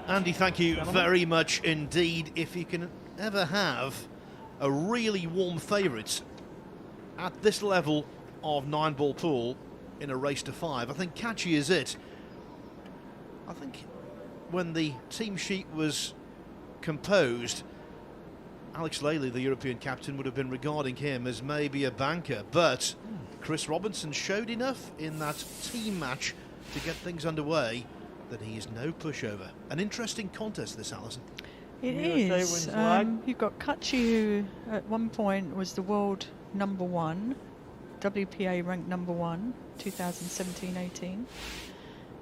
Andy, thank you very much indeed. If you can ever have a really warm favourite at this level of 9-ball pool in a race to 5, I think Kaci is it. I think when the team sheet was composed, Alex Lely, the European captain, would have been regarding him as maybe a banker, but Chris Robinson showed enough in that team match to get things underway that he is no pushover. An interesting contest, this, Alison. It is. You've got Kaci, who at one point was the world #1, WPA ranked #1, 2017-18.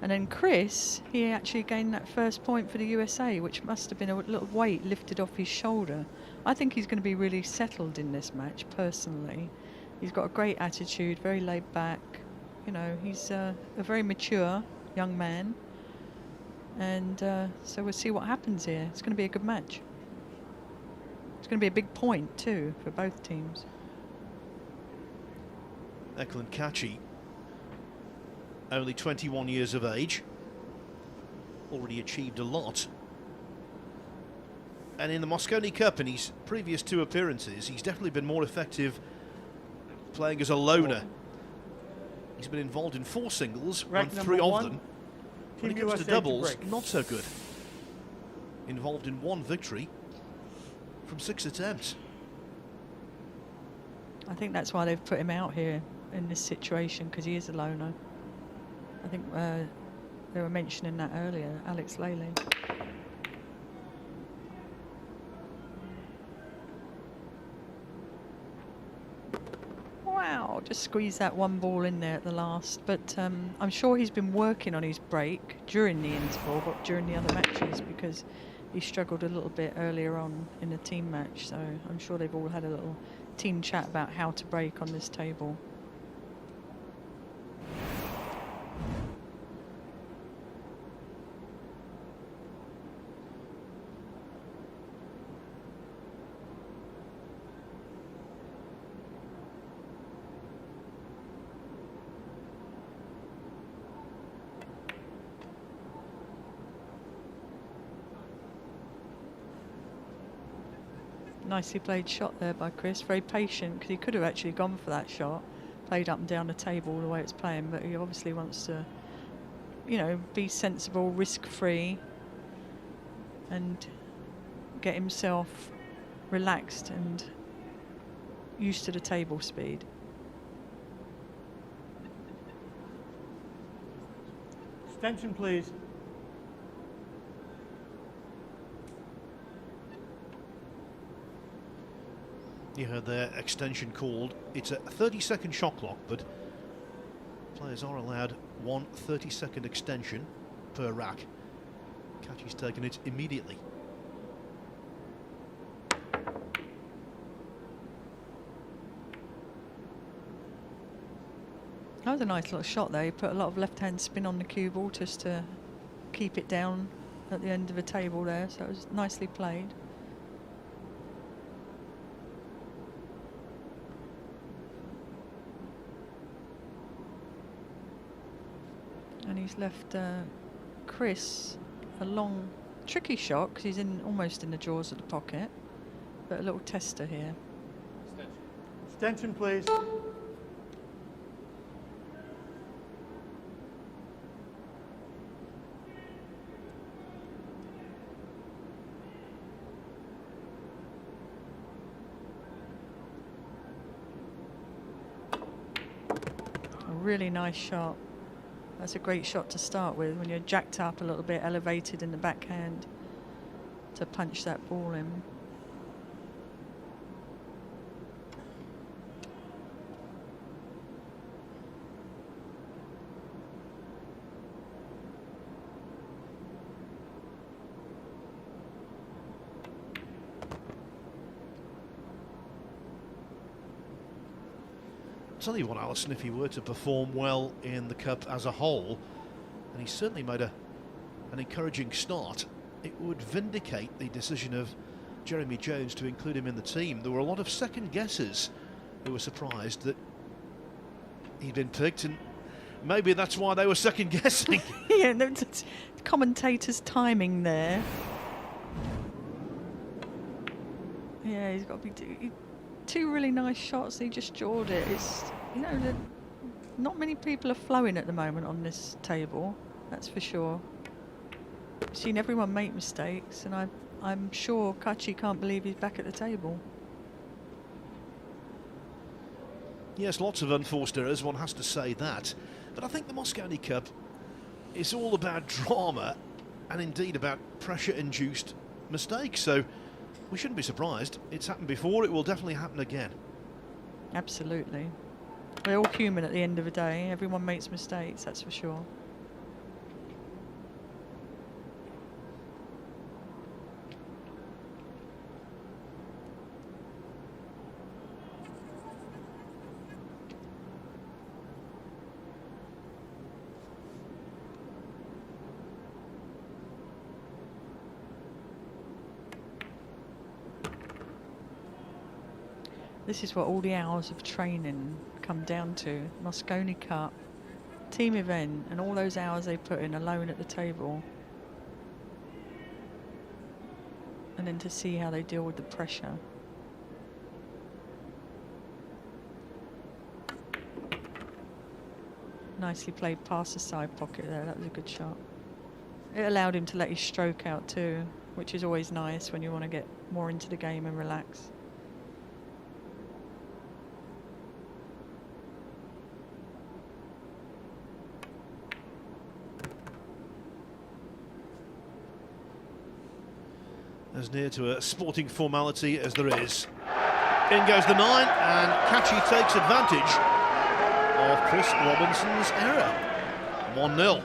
And then Chris, he actually gained that first point for the USA, which must have been a little weight lifted off his shoulder. I think he's going to be really settled in this match, personally. He's got a great attitude, very laid back. You know, he's a very mature young man. And so we'll see what happens here. It's going to be a good match. It's going to be a big point, too, for both teams. Eklent Kaci, only 21 years of age, already achieved a lot. And in the Mosconi Cup, in his previous 2 appearances, he's definitely been more effective playing as a loner. He's been involved in 4 singles, won 3 of them. When it comes to doubles, not so good. Involved in 1 victory from 6 attempts. I think that's why they've put him out here in this situation, because he is a loner. I think they were mentioning that earlier, Alex Lely. Wow, just squeezed that 1 ball in there at the last. But I'm sure he's been working on his break during the interval, but during the other matches, because he struggled a little bit earlier on in the team match. So I'm sure they've all had a little team chat about how to break on this table. Nicely played shot there by Chris, very patient, because he could have actually gone for that shot, played up and down the table the way it's playing, but he obviously wants to, you know, be sensible, risk-free, and get himself relaxed and used to the table speed. Extension, please. You heard their extension called. It's a 30-second shot clock, but players are allowed 1 30-second extension per rack. Kaci's taken it immediately. That was a nice little shot there. He put a lot of left-hand spin on the cue ball just to keep it down at the end of the table there, so it was nicely played. And he's left Chris a long, tricky shot, because he's almost in the jaws of the pocket, but a little tester here. Extension, please. A really nice shot. That's a great shot to start with, when you're jacked up a little bit, elevated in the backhand, to punch that ball in. Tell you what, Alison, if he were to perform well in the Cup as a whole, and he certainly made an encouraging start, it would vindicate the decision of Jeremy Jones to include him in the team. There were a lot of second guessers who were surprised that he'd been picked, and Maybe that's why they were second guessing. Yeah, the commentator's timing there. Yeah, he's got to be two really nice shots. He just jawed it. It's, you know, not many people are flowing at the moment on this table. That's for sure. I've seen everyone make mistakes, and I'm sure Kaci can't believe he's back at the table. Yes, lots of unforced errors, one has to say that. But I think the Mosconi Cup is all about drama and indeed about pressure-induced mistakes. So we shouldn't be surprised. It's happened before, it will definitely happen again. Absolutely. We're all human at the end of the day. Everyone makes mistakes, that's for sure. This is what all the hours of training come down to. Mosconi Cup, team event, and all those hours they put in alone at the table. And then to see how they deal with the pressure. Nicely played past the side pocket there, that was a good shot. It allowed him to let his stroke out too, which is always nice when you want to get more into the game and relax. As near to a sporting formality as there is. In goes the 9, and Kaci takes advantage of Chris Robinson's error. 1-0.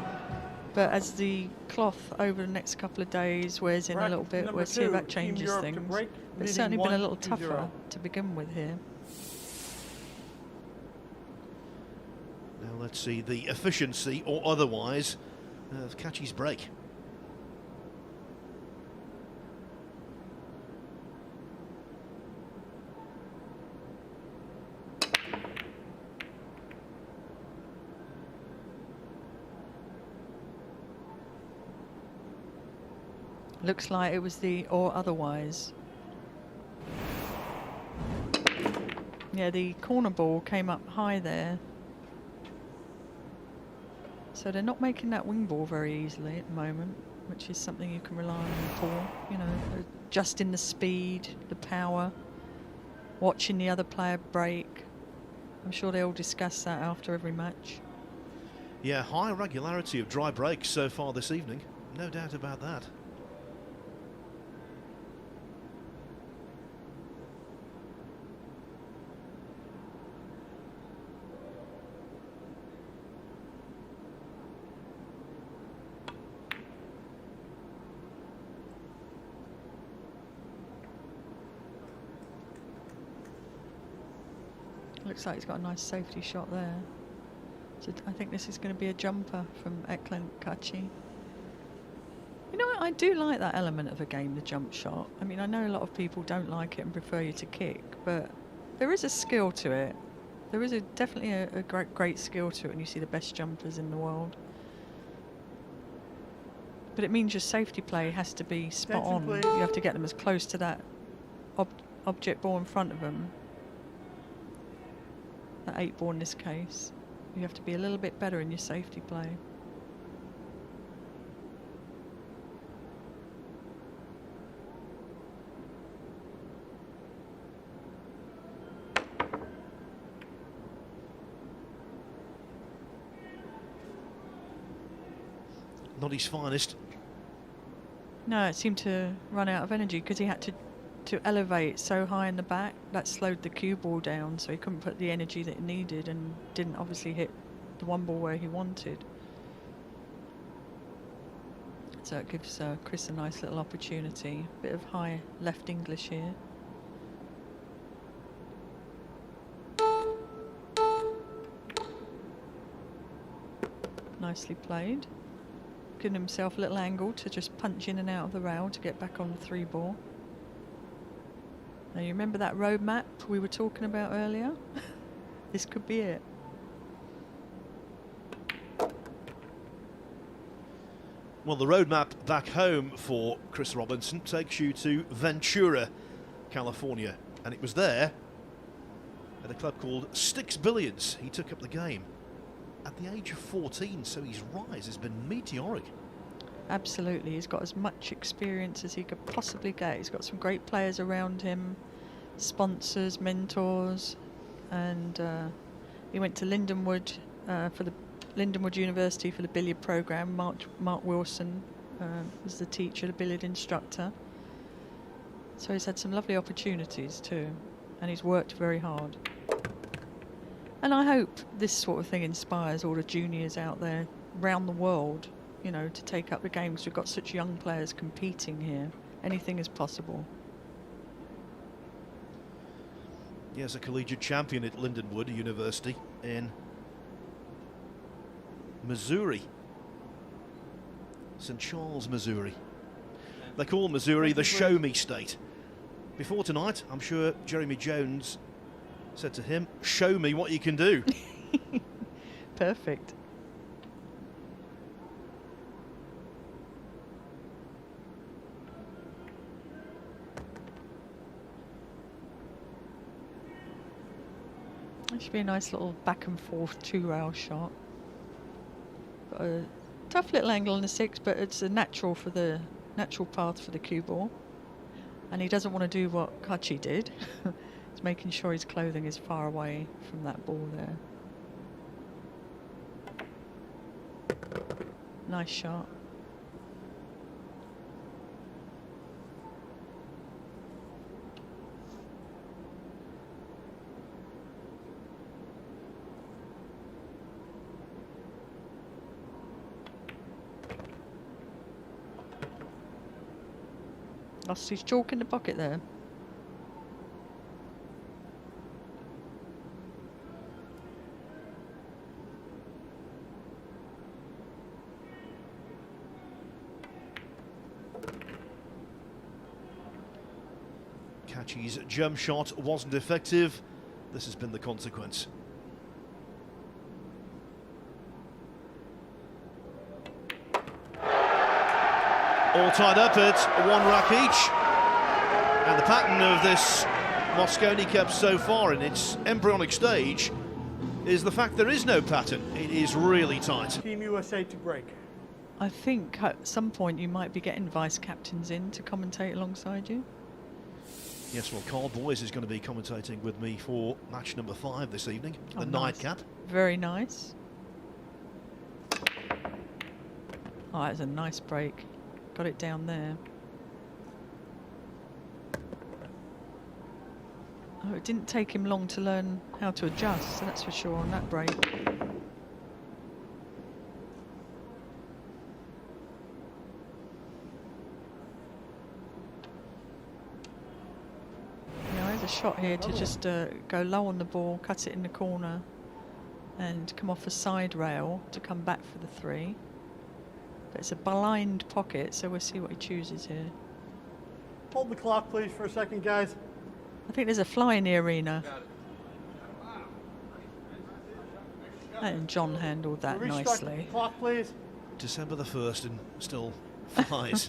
But as the cloth over the next couple of days wears in a little bit, we'll see if that changes things. It's certainly been a little tougher to begin with here. Now let's see the efficiency or otherwise of Kaci's break. Looks like it was the or otherwise. Yeah, the corner ball came up high there. So they're not making that wing ball very easily at the moment, which is something you can rely on for. You know, adjusting the speed, the power, watching the other player break. I'm sure they'll discuss that after every match. Yeah, high regularity of dry breaks so far this evening. No doubt about that. Looks like he's got a nice safety shot there. So I think this is going to be a jumper from Eklent Kaci. You know what, I do like that element of a game, the jump shot. I mean, I know a lot of people don't like it and prefer you to kick, but there is a skill to it. There is definitely a great skill to it when you see the best jumpers in the world. But it means your safety play has to be spot on. You have to get them as close to that object ball in front of them. That 8 ball in this case. You have to be a little bit better in your safety play. Not his finest. No, it seemed to run out of energy because he had to elevate so high in the back. That slowed the cue ball down, so he couldn't put the energy that he needed and didn't obviously hit the one ball where he wanted. So it gives Chris a nice little opportunity. Bit of high left English here. Nicely played. Giving himself a little angle to just punch in and out of the rail to get back on the 3 ball. Now you remember that road map we were talking about earlier? This could be it. Well, the roadmap back home for Chris Robinson takes you to Ventura, California. And it was there, at a club called Sticks Billiards, he took up the game at the age of 14, so his rise has been meteoric. Absolutely, he's got as much experience as he could possibly get. He's got some great players around him, sponsors, mentors, and he went to Lindenwood for the Lindenwood University for the billiard program. Mark Wilson was the teacher, the billiard instructor. So he's had some lovely opportunities too, and he's worked very hard. And I hope this sort of thing inspires all the juniors out there around the world, you know, to take up the game, because we've got such young players competing here. Anything is possible. He is a collegiate champion at Lindenwood University in Missouri. St. Charles, Missouri. They call Missouri the show me state. Before tonight, I'm sure Jeremy Jones said to him, show me what you can do. Perfect. It should be a nice little back and forth 2-rail shot. Got a tough little angle on the 6, but it's a natural for the natural path for the cue ball. And he doesn't want to do what Kaci did. He's making sure his clothing is far away from that ball there. Nice shot. Lost his chalk in the pocket there. Kaci's jump shot wasn't effective. This has been the consequence. All tied up at 1 rack each. And the pattern of this Mosconi Cup so far in its embryonic stage is the fact there is no pattern. It is really tight. Team USA to break. I think at some point you might be getting vice captains in to commentate alongside you. Yes, well, Karl Boys is going to be commentating with me for match number 5 this evening, Oh, the nice. nightcap. Very nice. Oh, that's a nice break. Got it down there. Oh, it didn't take him long to learn how to adjust, so that's for sure on that break. Now there's a shot here to just go low on the ball, cut it in the corner, and come off a side rail to come back for the 3. But it's a blind pocket, so we'll see what he chooses here. Hold the clock, please, for a second, guys. I think there's a fly in the arena. And John handled that Restart nicely. the clock, please. December the 1st and still flies.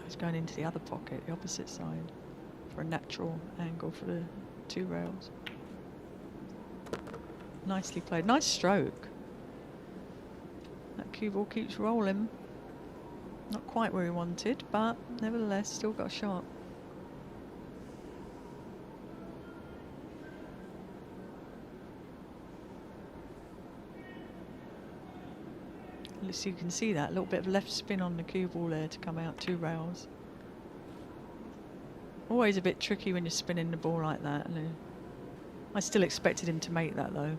He's going into the other pocket, the opposite side, for a natural angle for the 2 rails. Nicely played. Nice stroke. That cue ball keeps rolling. Not quite where he wanted, but nevertheless, still got a shot. So you can see that little bit of left spin on the cue ball there to come out 2 rails. Always a bit tricky when you're spinning the ball like that. I still expected him to make that though.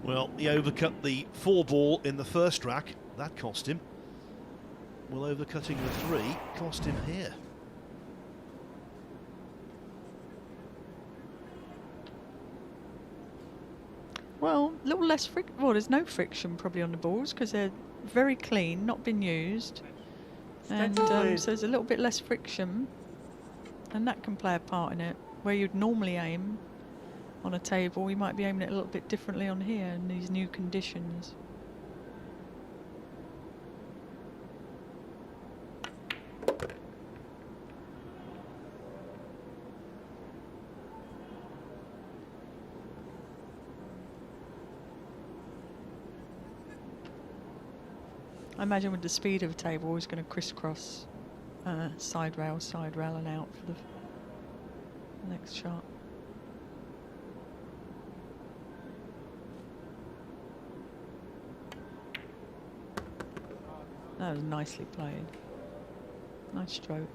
Well, he overcut the 4 ball in the first rack. That cost him. Will overcutting the 3 cost him here? Well, a little less friction. Well, there's no friction probably on the balls because they're very clean, not been used. And so there's a little bit less friction, and that can play a part in it. Where you'd normally aim on a table, you might be aiming it a little bit differently on here in these new conditions. I imagine with the speed of a table, it's going to crisscross side rail, and out for the next shot. That was nicely played. Nice stroke.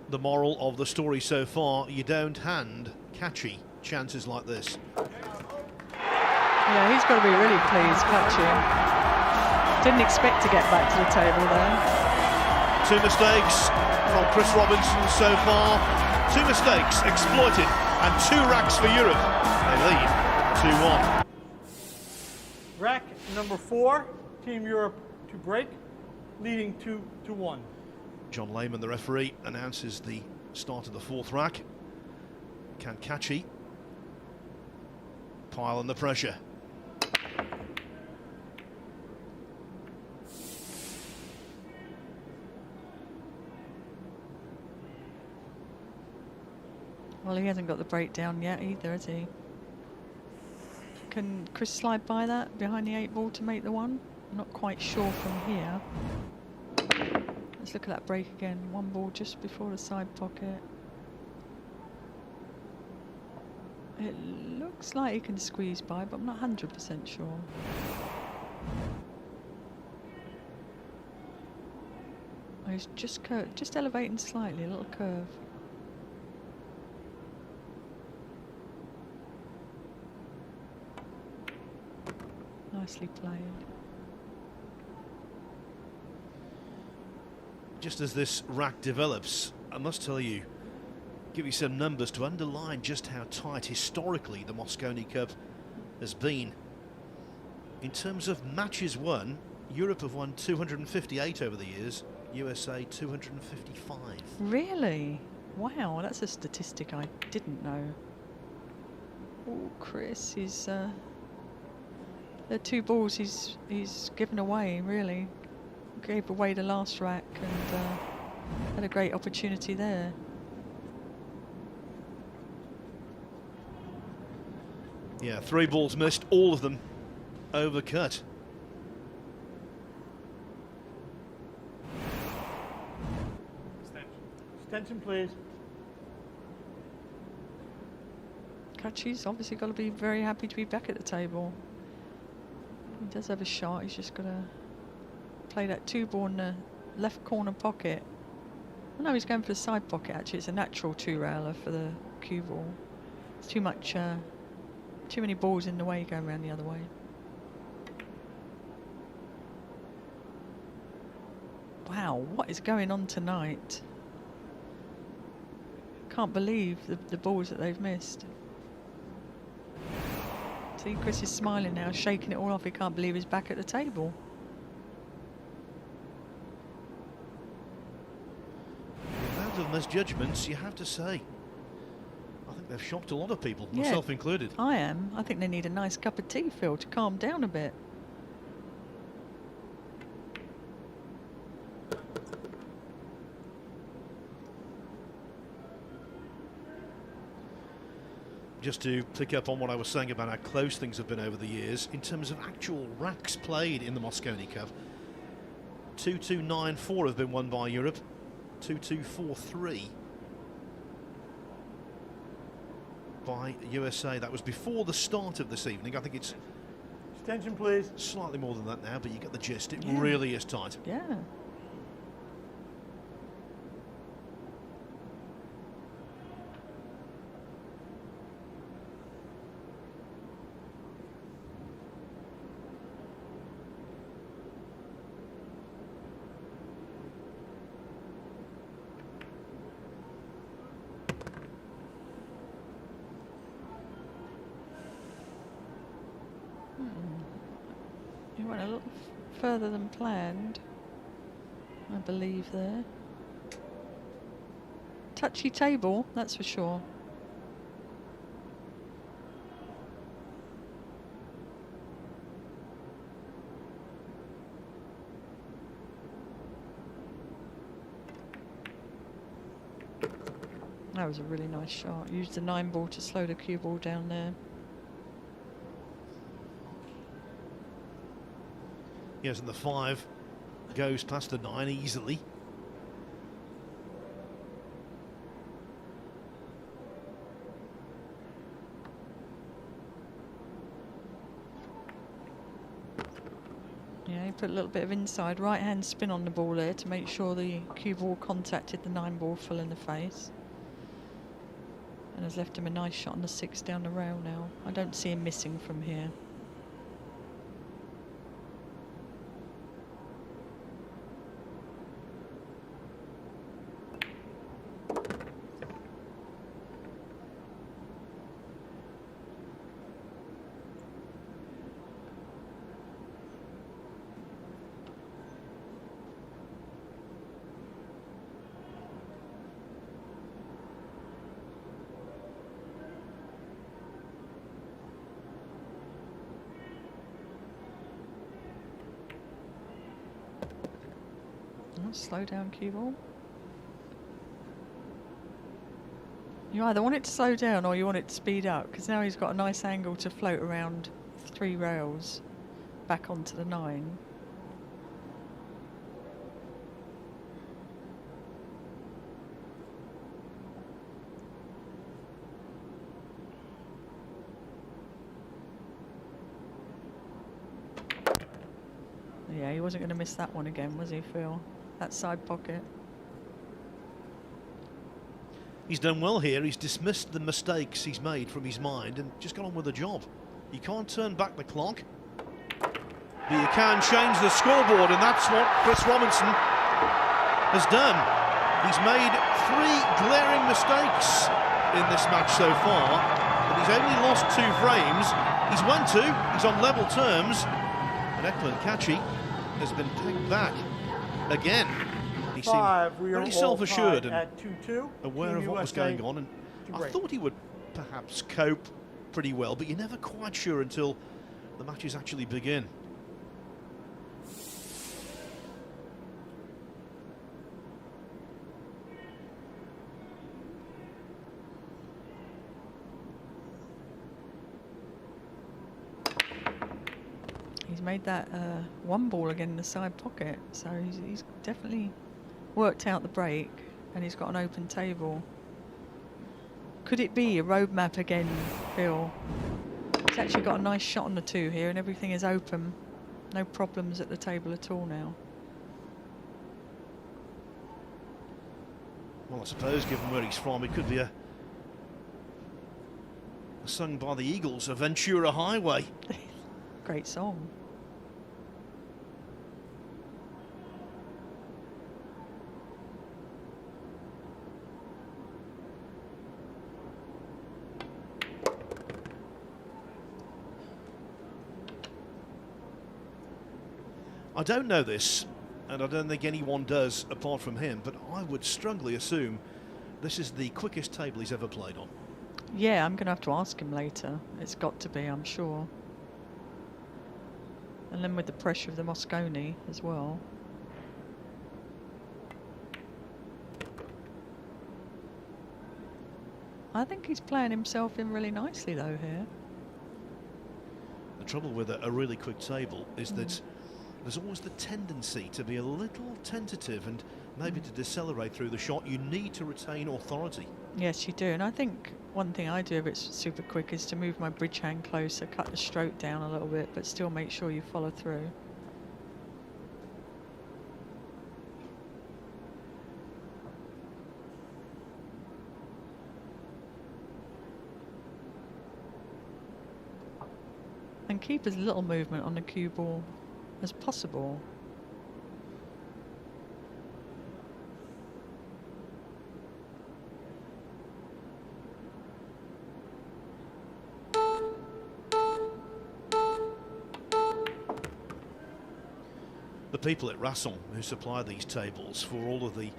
The moral of the story so far, you don't hand Kaci chances like this. Yeah, he's got to be really pleased, Kaci. Didn't expect to get back to the table there. 2 mistakes from Chris Robinson so far. 2 mistakes exploited and 2 racks for Europe. They lead 2-1. Rack number 4, Team Europe to break, leading 2-1. John Lehman, the referee, announces the start of the 4th rack. Can Kaci pile on the pressure? Well, he hasn't got the breakdown yet either, has he? Can Chris slide by that behind the 8 ball to make the 1? I'm not quite sure from here. Let's look at that break again. 1 ball just before the side pocket. It looks like he can squeeze by, but I'm not 100% sure. Oh, he's just elevating slightly, a little curve. Nicely played. Just as this rack develops, I must tell you, give you some numbers to underline just how tight historically the Mosconi Cup has been. In terms of matches won, Europe have won 258 over the years, USA 255. Really? Wow, that's a statistic I didn't know. Oh, Chris, the 2 balls he's given away, really. Gave away the last rack and had a great opportunity there. Yeah, 3 balls missed, all of them overcut. Extension, please. Kaci's obviously got to be very happy to be back at the table. He does have a shot, he's just got to play that 2 ball in the left corner pocket. Oh, no, he's going for the side pocket actually. It's a natural 2-railer for the cue ball. It's too many balls in the way going around the other way. Wow, what is going on tonight? Can't believe the balls that they've missed. See, Chris is smiling now, shaking it all off. He can't believe he's back at the table. Without of misjudgments, you have to say, I think they've shocked a lot of people, Yeah, myself included. I am. I think they need a nice cup of tea, Phil, to calm down a bit. Just to pick up on what I was saying about how close things have been over the years, in terms of actual racks played in the Mosconi Cup, 2-2-9-4 have been won by Europe, 2-2-4-3 by USA. That was before the start of this evening. I think it's Attention, please. slightly more than that now, but you get the gist. It really is tight. Yeah. You went a little further than planned, I believe there. Touchy table, that's for sure. That was a really nice shot. Used the 9 ball to slow the cue ball down there. Yes, and the 5 goes past the 9 easily. Yeah, he put a little bit of inside right-hand spin on the ball there to make sure the cue ball contacted the 9 ball full in the face. And has left him a nice shot on the 6 down the rail now. I don't see him missing from here. Slow down cue ball. You either want it to slow down or you want it to speed up, because now he's got a nice angle to float around 3 rails back onto the 9. Yeah, he wasn't going to miss that one again, was he, Phil? That side pocket. He's done well here. He's dismissed the mistakes he's made from his mind and just got on with the job. You can't turn back the clock, but you can change the scoreboard, and that's what Chris Robinson has done. He's made 3 glaring mistakes in this match so far, but he's only lost 2 frames. He's won 2. He's on level terms, and Eklent Kaci has been taken back again. He seemed very self-assured and aware of what was going on, and I thought he would perhaps cope pretty well, but you're never quite sure until the matches actually begin. He's made that 1 ball again in the side pocket, so he's definitely worked out the break, and he's got an open table. Could it be a roadmap again, Phil? He's actually got a nice shot on the 2 here, and everything is open. No problems at the table at all now. Well, I suppose, given where he's from, it could be a sung by the Eagles, a Ventura Highway. Great song. I don't know this, and I don't think anyone does apart from him, but I would strongly assume this is the quickest table he's ever played on. Yeah, I'm going to have to ask him later. It's got to be, I'm sure. And then with the pressure of the Mosconi as well. I think he's playing himself in really nicely though here. The trouble with a really quick table is that there's always the tendency to be a little tentative and maybe to decelerate through the shot, you need to retain authority. Yes, you do. And I think one thing I do if it's super quick is to move my bridge hand closer, cut the stroke down a little bit, but still make sure you follow through. And keep as little movement on the cue ball as possible. The people at Rasson who supply these tables for all of the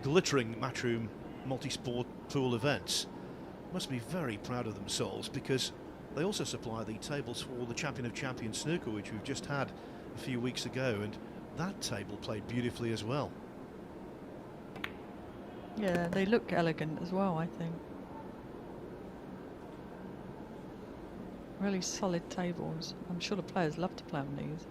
glittering Matchroom multi-sport pool events must be very proud of themselves, because they also supply the tables for the Champion of Champions snooker, which we've just had a few weeks ago, and that table played beautifully as well. Yeah, they look elegant as well, I think. Really solid tables. I'm sure the players love to play on these.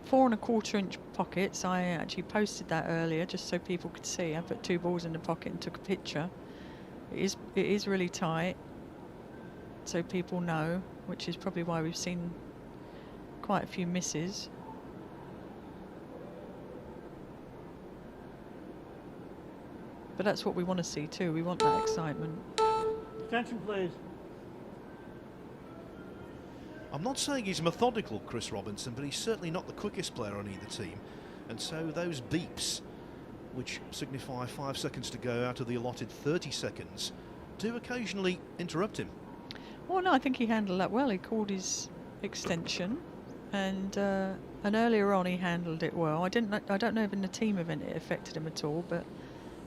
4 1/4 inch pockets. I actually posted that earlier just so people could see. I put 2 balls in the pocket and took a picture. It is really tight, so people know, which is probably why we've seen quite a few misses. But that's what we want to see too. We want that excitement. Attention, please. I'm not saying he's methodical, Chris Robinson, but he's certainly not the quickest player on either team. And so those beeps, which signify 5 seconds to go out of the allotted 30 seconds, do occasionally interrupt him. Well, no, I think he handled that well. He called his extension, and earlier on he handled it well. I don't know if in the team event it affected him at all, but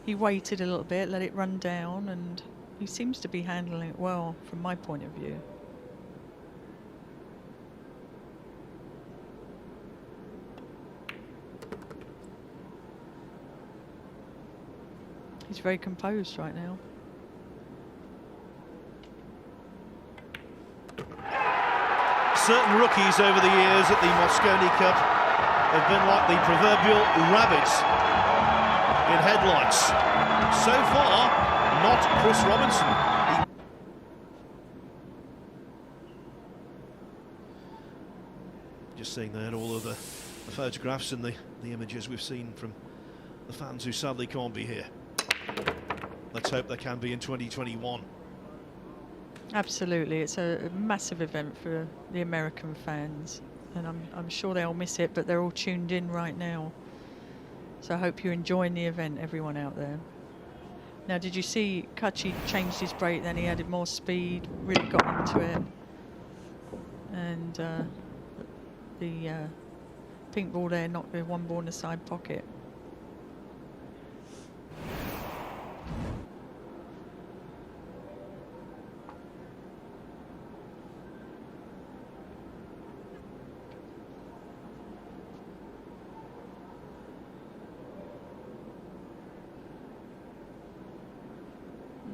he waited a little bit, let it run down, and he seems to be handling it well from my point of view. He's very composed right now. Certain rookies over the years at the Mosconi Cup have been like the proverbial rabbit in headlights. So far, not Chris Robinson. Just seeing there all of the photographs and the images we've seen from the fans who sadly can't be here. Let's hope they can be in 2021. Absolutely, it's a massive event for the American fans, and I'm sure they'll miss it, but they're all tuned in right now. So I hope you're enjoying the event, everyone out there. Now, did you see Kaci changed his break, then he added more speed, really got into it. And the pink ball there knocked the 1 ball in the side pocket.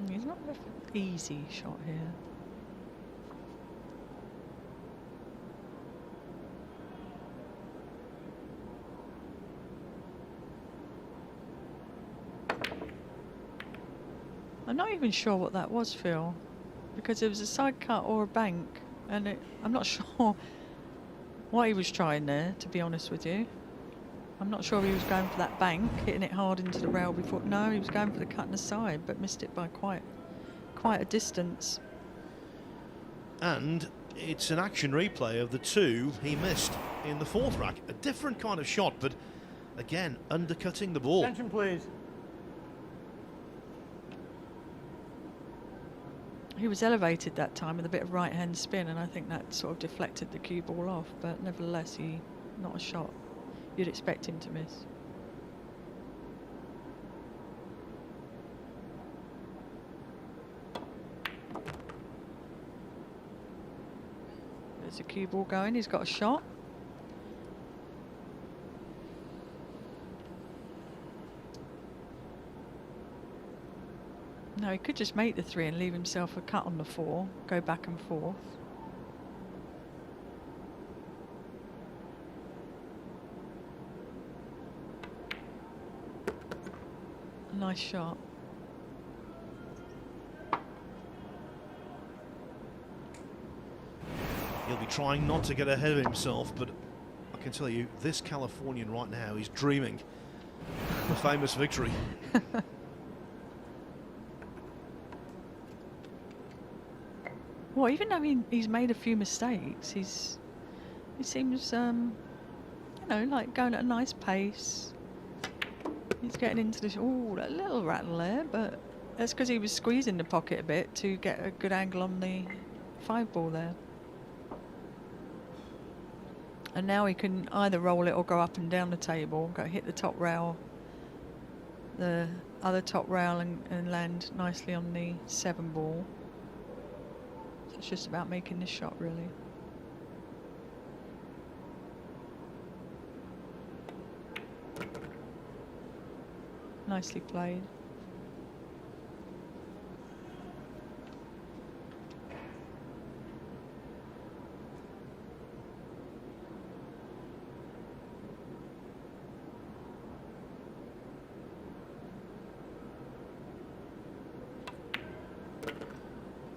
He's not an easy shot here. I'm not even sure what that was, Phil, because it was a side cut or a bank, and I'm not sure what he was trying there, to be honest with you. I'm not sure if he was going for that bank, hitting it hard into the rail before. No, he was going for the cut in the side, but missed it by quite a distance. And it's an action replay of the 2 he missed in the 4th rack. A different kind of shot, but again, undercutting the ball. Attention, please. He was elevated that time with a bit of right-hand spin, and I think that sort of deflected the cue ball off, but nevertheless, not a shot you'd expect him to miss. There's a cue ball going, he's got a shot. No, he could just make the 3 and leave himself a cut on the 4, go back and forth. Nice shot. He'll be trying not to get ahead of himself, but I can tell you, this Californian right now is dreaming of a famous victory. Well, even though he's made a few mistakes, he seems, you know, like going at a nice pace. He's getting into this, oh, that little rattle there, but that's because he was squeezing the pocket a bit to get a good angle on the 5-ball there. And now he can either roll it or go up and down the table, go hit the top rail, the other top rail, and land nicely on the 7-ball. So it's just about making this shot, really. Nicely played.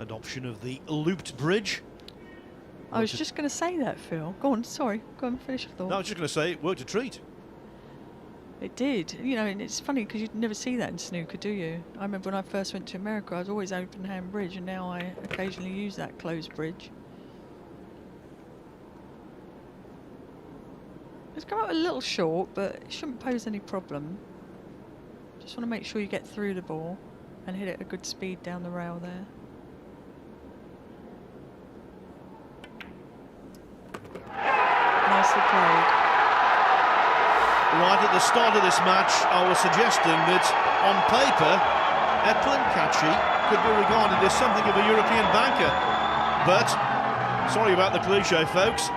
Adoption of the looped bridge. I was just going to say that, Phil. Go on, sorry. Go on, finish your thought. No, I was just going to say it worked a treat. It did. You know, and it's funny because you'd never see that in snooker, do you? I remember when I first went to America, I was always open hand bridge, and now I occasionally use that closed bridge. It's come out a little short, but it shouldn't pose any problem. Just want to make sure you get through the ball and hit it at a good speed down the rail there. Nicely played. Right at the start of this match, I was suggesting that on paper, Eklent Kaci could be regarded as something of a European banker. But, sorry about the cliche, folks,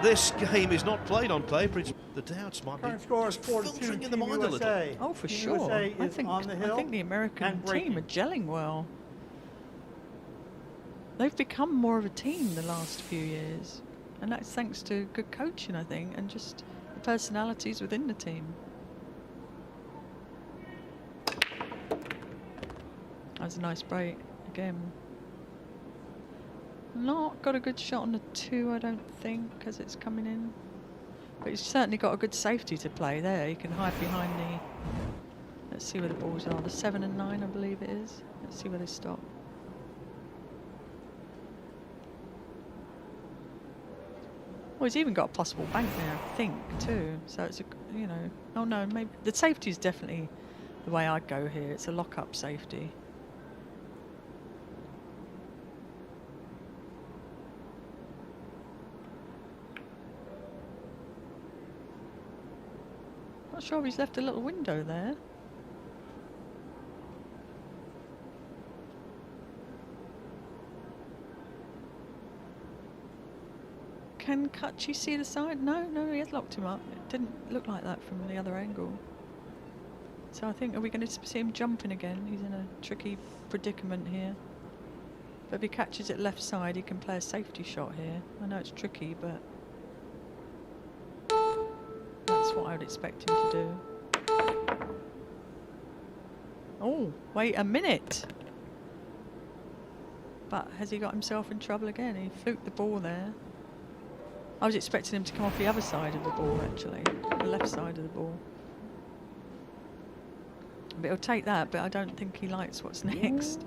this game is not played on paper. It's, the doubts might Current be score is 4-2 filtering in the Team mind a little. USA. Oh, for Team sure. USA I is think on the hill the American and team breaking. are gelling well. They've become more of a team the last few years, and that's thanks to good coaching, I think, and just the personalities within the team. That was a nice break again. Not got a good shot on the 2, I don't think, as it's coming in. But he's certainly got a good safety to play there. He can hide behind the... Let's see where the balls are. The 7 and 9, I believe it is. Let's see where they stop. Well, he's even got a possible bank there, I think, too. So it's a, you know... Oh, no, maybe... The safety is definitely the way I'd go here. It's a lock-up safety. Not sure if he's left a little window there. Can Kaci see the side? No, he has locked him up. It didn't look like that from the other angle. So I think, are we going to see him jumping again? He's in a tricky predicament here. But if he catches it left side, he can play a safety shot here. I know it's tricky, but that's what I would expect him to do. Oh, wait a minute. But has he got himself in trouble again? He fluked the ball there. I was expecting him to come off the other side of the ball, actually. The left side of the ball. But he'll take that, but I don't think he likes what's next.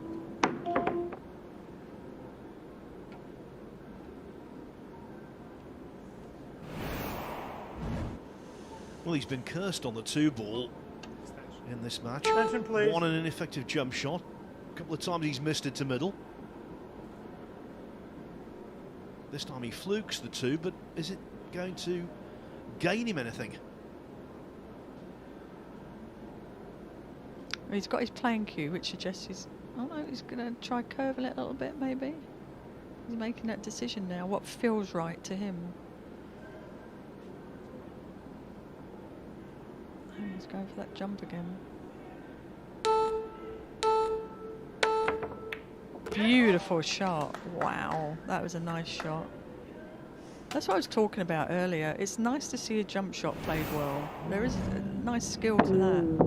Well, he's been cursed on the 2-ball in this match. Attention, please. One, an ineffective jump shot. A couple of times he's missed it to middle. This time he flukes the 2, but is it going to gain him anything? He's got his playing cue, which suggests he's... Oh no, he's going to try curving it a little bit, maybe. He's making that decision now, what feels right to him. Oh, he's going for that jump again. Beautiful shot. Wow, that was a nice shot. That's what I was talking about earlier. It's nice to see a jump shot played well. There is a nice skill to that.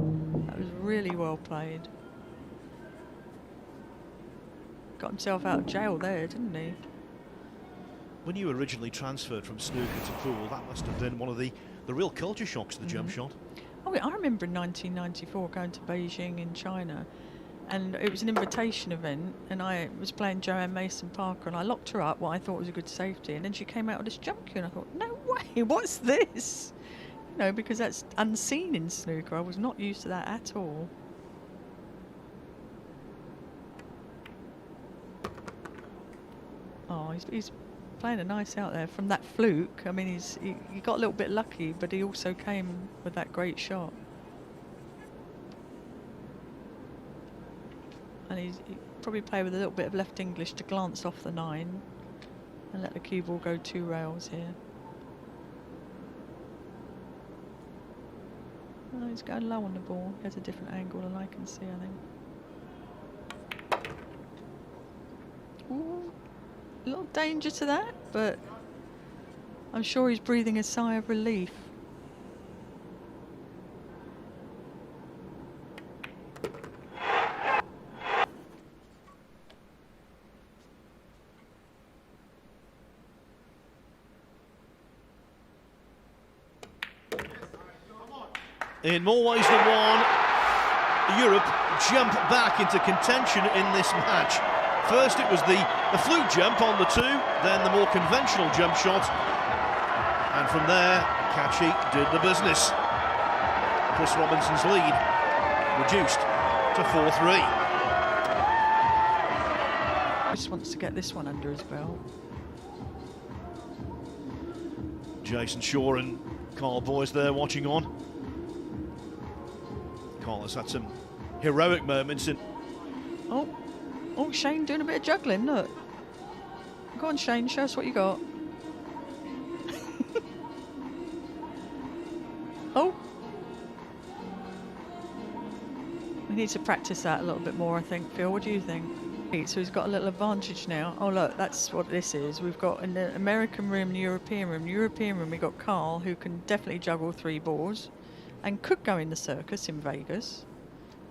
That was really well played. Got himself out of jail there, didn't he? When you originally transferred from snooker to pool, that must have been one of the real culture shocks, the jump shot. Oh, I remember in 1994 going to Beijing in China, and it was an invitation event, and I was playing Joanne Mason Parker, and I locked her up, what I thought was a good safety, and then she came out with this jump cue, and I thought, no way, what's this? You know, because that's unseen in snooker. I was not used to that at all. Oh, he's playing a nice out there from that fluke. I mean, he got a little bit lucky, but he also came with that great shot. And he probably played with a little bit of left English to glance off the 9 and let the cue ball go 2 rails here. Oh, he's going low on the ball. He has a different angle than I can see, I think. Ooh. A little danger to that, but I'm sure he's breathing a sigh of relief. In more ways than one, Europe jump back into contention in this match. First it was the fluke jump on the 2, then the more conventional jump shot, and from there Kaci did the business. Chris Robinson's lead reduced to 4-3. Chris wants to get this one under his belt. Jayson Shaw and Karl boys there watching on. Karl has had some heroic moments in. Oh, Shane doing a bit of juggling, look. Go on, Shane, show us what you got. Oh. We need to practice that a little bit more, I think. Phil, what do you think? So he's got a little advantage now. Oh, look, that's what this is. We've got in the American room, the European room. European room, we've got Karl, who can definitely juggle 3 balls and could go in the circus in Vegas.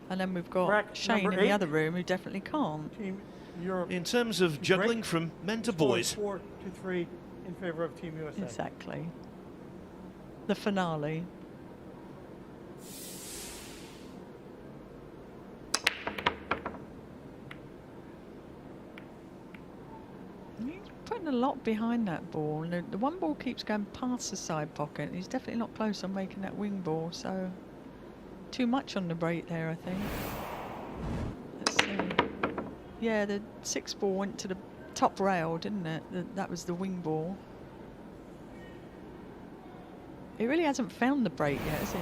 And then we've got Shane in the other room who definitely can't. Team Europe. In terms of juggling from men to boys. 4-3 in favor of Team USA. Exactly. The finale. He's putting a lot behind that ball. And the one ball keeps going past the side pocket. He's definitely not close on making that wing ball, so too much on the break there, I think. Let's see. Yeah, the 6 ball went to the top rail, didn't it? That was the wing ball. He really hasn't found the break yet, has he?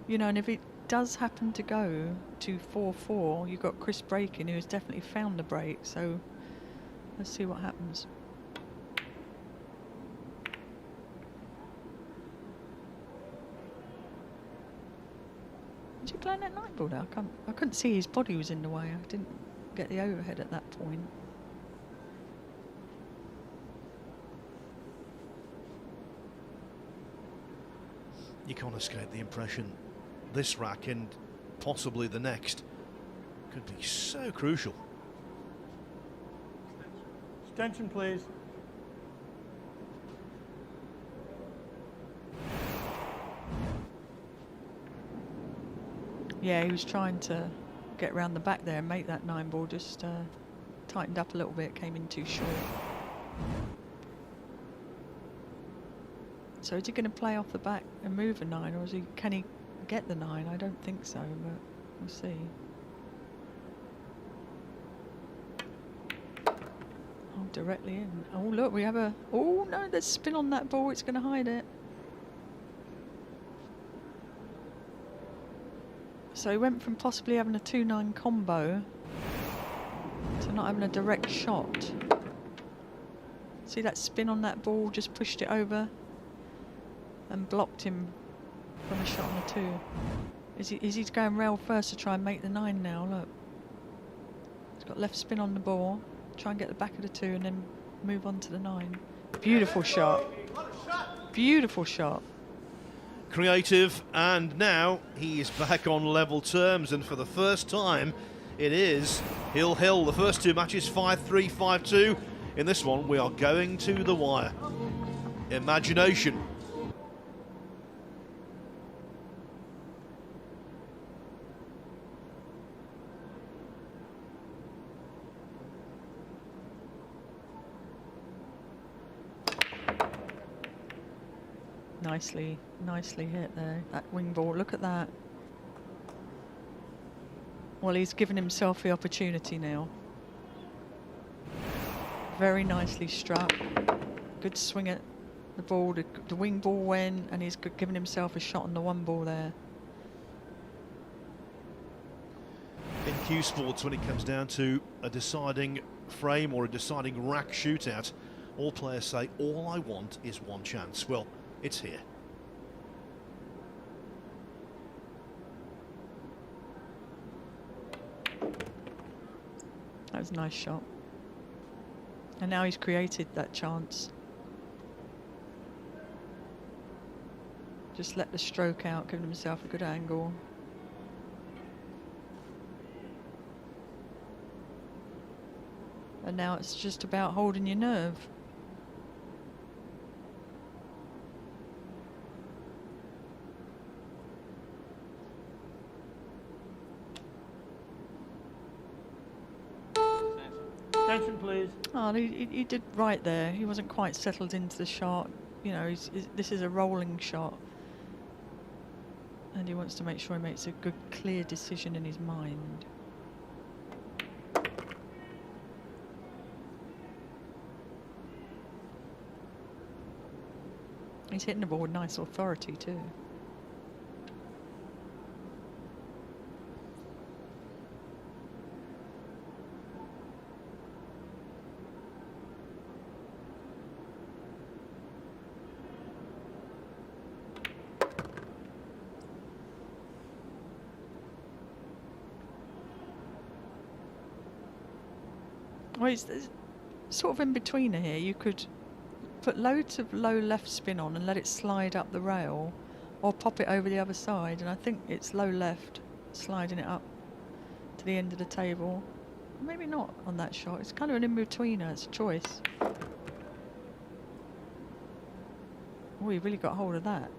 You know, and if it does happen to go to 4-4, you've got Chris breaking, who has definitely found the break, so let's see what happens. Did you play that 9 ball now? I couldn't see his body was in the way. I didn't get the overhead at that point. You can't escape the impression this rack and possibly the next could be so crucial. Attention, please. Yeah, he was trying to get round the back there and make that 9 ball, just tightened up a little bit, came in too short. So is he going to play off the back and move a 9, or can he get the 9? I don't think so, but we'll see. Oh, directly in. Oh, look, we have a... Oh, no, there's spin on that ball. It's going to hide it. So he went from possibly having a 2-9 combo to not having a direct shot. See that spin on that ball, just pushed it over and blocked him from a shot on the 2. Is he going rail first to try and make the 9 now? Look. He's got left spin on the ball. Try and get the back of the 2 and then move on to the 9. Beautiful shot. Beautiful shot. Creative, and now he is back on level terms, and for the first time it is hill-hill. The first 2 matches 5-3, 5-2. In this one we are going to the wire. Imagination. Nicely hit there, that wing ball. Look at that. Well, he's given himself the opportunity now. Very nicely struck. Good swing at the ball. The wing ball went, and he's given himself a shot on the 1 ball there. In Q Sports, when it comes down to a deciding frame or a deciding rack shootout, all players say, all I want is 1 chance. Well, it's here. That was a nice shot. And now he's created that chance. Just let the stroke out, giving himself a good angle. And now it's just about holding your nerve. Attention, please. Oh, he did right there. He wasn't quite settled into the shot. You know, this is a rolling shot. And he wants to make sure he makes a good, clear decision in his mind. He's hitting the ball with nice authority too. Well, it's sort of in betweener here. You could put loads of low left spin on and let it slide up the rail, or pop it over the other side, and I think it's low left, sliding it up to the end of the table. Maybe not on that shot. It's kind of an in-betweener. It's a choice. Oh, he really got hold of that.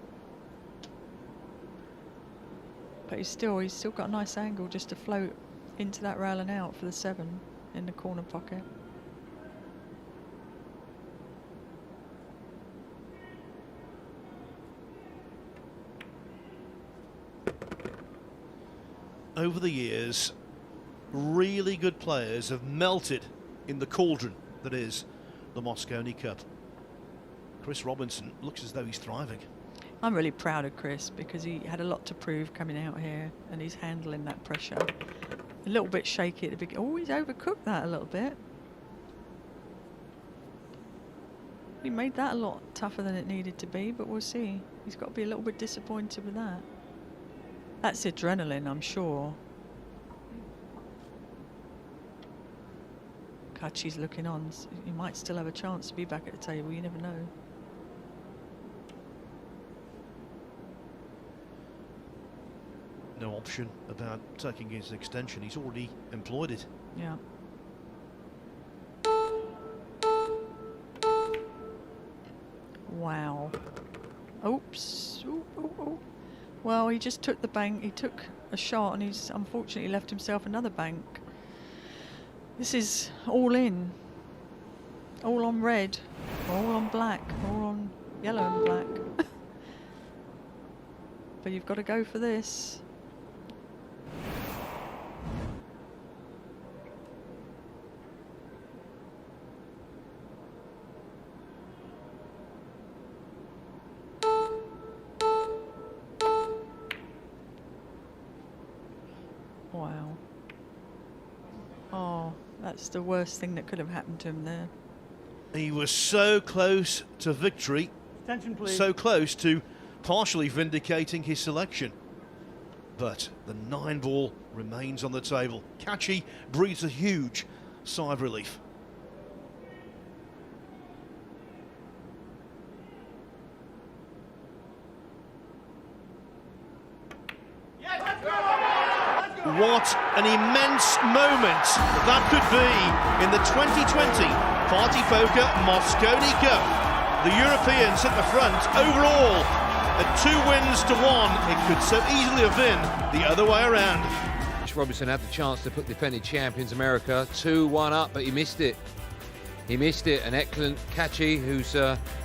But he's still got a nice angle just to float into that rail and out for the 7 in the corner pocket. Over the years, really good players have melted in the cauldron that is the Mosconi Cup. Chris Robinson looks as though he's thriving. I'm really proud of Chris because he had a lot to prove coming out here, and he's handling that pressure. A little bit shaky at the beginning. Oh, he's overcooked that a little bit. He made that a lot tougher than it needed to be, but we'll see. He's got to be a little bit disappointed with that. That's adrenaline, I'm sure. Kaci's looking on. So he might still have a chance to be back at the table. You never know. No option about taking his extension. He's already employed it. Yeah. Wow. Oops. Ooh, ooh, ooh. Well, he just took the bank. He took a shot and he's unfortunately left himself another bank. This is all in. All on red. All on black. All on yellow and black. But you've got to go for this. Wow. Oh, that's the worst thing that could have happened to him there. He was so close to victory. Attention, please. So close to partially vindicating his selection. but the 9-ball remains on the table. Kaci breathes a huge sigh of relief. What an immense moment that could be in the 2020 Party Poker Mosconi Cup. The Europeans at the front overall at 2 wins to 1. It could so easily have been the other way around. Robinson had the chance to put defending champions America 2-1 up, but he missed it. He missed it, and Eklent Kaci, who's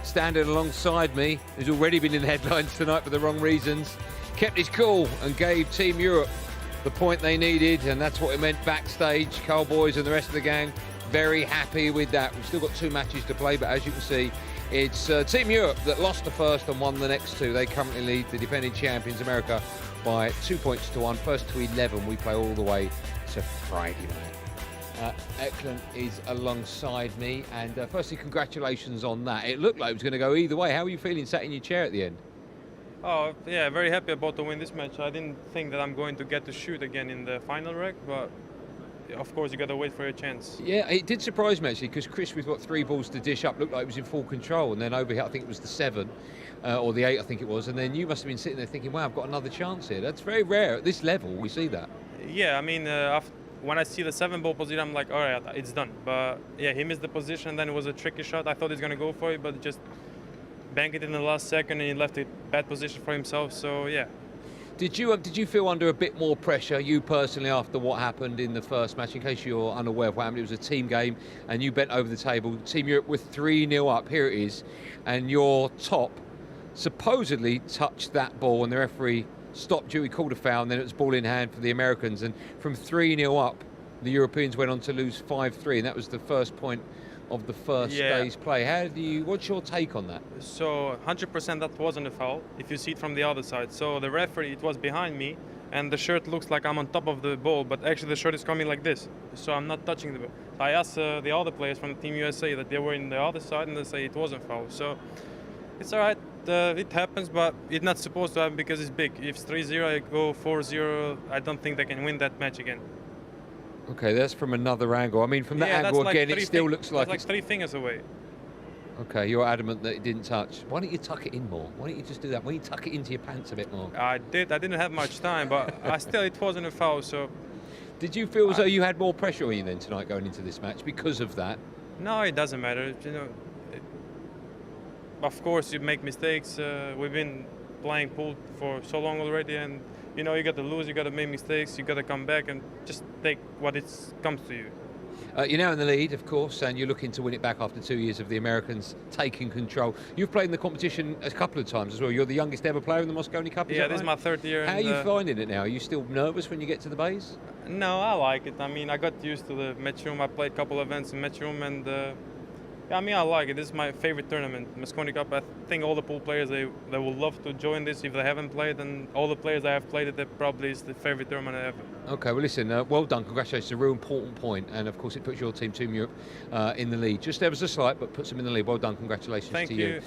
standing alongside me, who's already been in the headlines tonight for the wrong reasons, kept his cool and gave Team Europe the point they needed, and that's what it meant backstage. Karl boys and the rest of the gang very happy with that. We've still got 2 matches to play, but as you can see, it's Team Europe that lost the first and won the next 2. They currently lead the defending champions America by 2 points to 1. First to 11, we play all the way to Friday night. Eklent is alongside me, and firstly, congratulations on that. It looked like it was going to go either way. How were you feeling sat in your chair at the end? Oh, yeah, very happy about to win this match. I didn't think that I'm going to get to shoot again in the final rec, but of course you got to wait for your chance. Yeah, it did surprise me actually, because Chris, with what 3 balls to dish up, looked like he was in full control, and then over here I think it was the 7 or the 8 I think it was, and then you must have been sitting there thinking, wow, I've got another chance here. That's very rare at this level, we see that. Yeah, I mean, when I see the 7-ball position, I'm like, all right, it's done. But yeah, he missed the position, then it was a tricky shot. I thought he was going to go for it, but just banked it in the last second, and he left a bad position for himself, so yeah. Did you feel under a bit more pressure, you personally, after what happened in the first match? In case you're unaware of what happened, it was a team game, and you bent over the table. Team Europe with 3-0 up, here it is, and your top supposedly touched that ball, and the referee stopped Deuel, called a foul, and then it was ball in hand for the Americans, and from 3-0 up, the Europeans went on to lose 5-3, and that was the first point of the first day's play. What's your take on that? So 100% that wasn't a foul, if you see it from the other side. So the referee, it was behind me, and the shirt looks like I'm on top of the ball, but actually the shirt is coming like this, so I'm not touching the ball. I asked the other players from Team USA that they were in the other side, and they say it wasn't foul. So it's all right, it happens, but it's not supposed to happen because it's big. If it's 3-0, I go 4-0, I don't think they can win that match again. Okay, that's from another angle. I mean, from that angle like again, it still looks like it's 3 fingers away. Okay, you're adamant that it didn't touch. Why don't you tuck it in more? Why don't you just do that? Why don't you tuck it into your pants a bit more? I didn't have much time, but it wasn't a foul, so. Did you feel as though you had more pressure on you then tonight going into this match because of that? No, it doesn't matter. You know, of course you make mistakes. We've been playing pool for so long already, and you know, you got to lose, you got to make mistakes, you got to come back and just take what comes to you. You're now in the lead, of course, and you're looking to win it back after 2 years of the Americans taking control. You've played in the competition a couple of times as well. You're the youngest ever player in the Mosconi Cup, yeah, this is my 3rd year. How are you finding it now? Are you still nervous when you get to the bays? No, I like it. I mean, I got used to the match room. I played a couple events in match room, and I mean, I like it. This is my favorite tournament, Mosconi Cup. I think all the pool players, they will love to join this if they haven't played, and all the players I have played it, that probably is the favorite tournament I ever. Okay, well listen, well done, congratulations. It's a real important point, and of course it puts your team, Team Europe, in the lead. Just ever so slight, but puts them in the lead. Well done, congratulations to you.